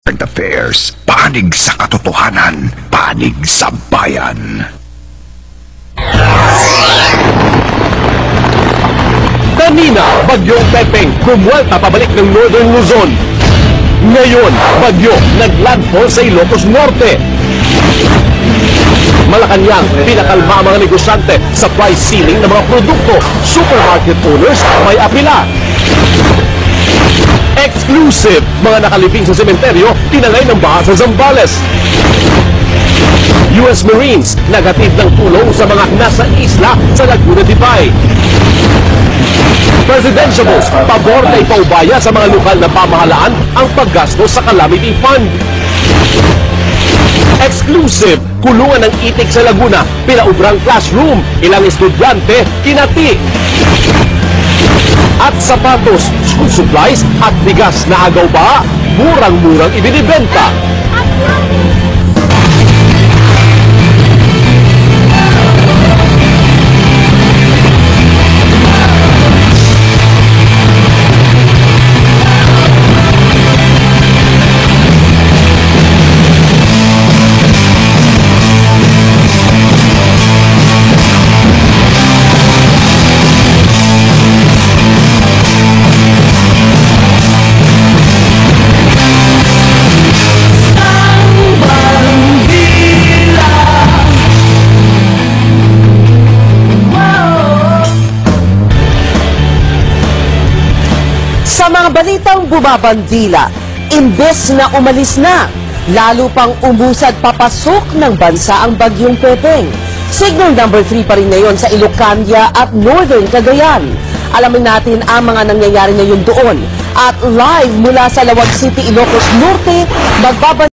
Current Affairs, panig sa katotohanan, panig sa bayan. Kanina, bagyong Pepeng bumuwelta pabalik ng Northern Luzon. Ngayon, bagyo naglandfall sa Ilocos Norte. Malacanang, pinakalma ang mga negosyante sa price ceiling ng mga produkto. Supermarket owners may apila. Exclusive, mga nakalibing sa sementeryo, tinangay ng baha sa Zambales. US Marines, naghatid ng tulong sa mga nasa isla sa Laguna de Bay. Presidentiables, pabor na ipaubaya sa mga lokal na pamahalaan ang paggastos sa Calamity Fund. Exclusive, kulungan ng itik sa Laguna, pinaubrang classroom, ilang estudyante, kinati. At sapatos, school supplies at bigas na agaw ba, murang-murang ibinibenta. Sa mga balitang bumabandila, imbes na umalis na, lalo pang umusad papasok ng bansa ang bagyong Pepeng. Signal number 3 pa rin ngayon sa Ilocania at Northern Cagayan. Alamin natin ang mga nangyayari ngayon doon. At live mula sa Lawag City, Ilocos Norte,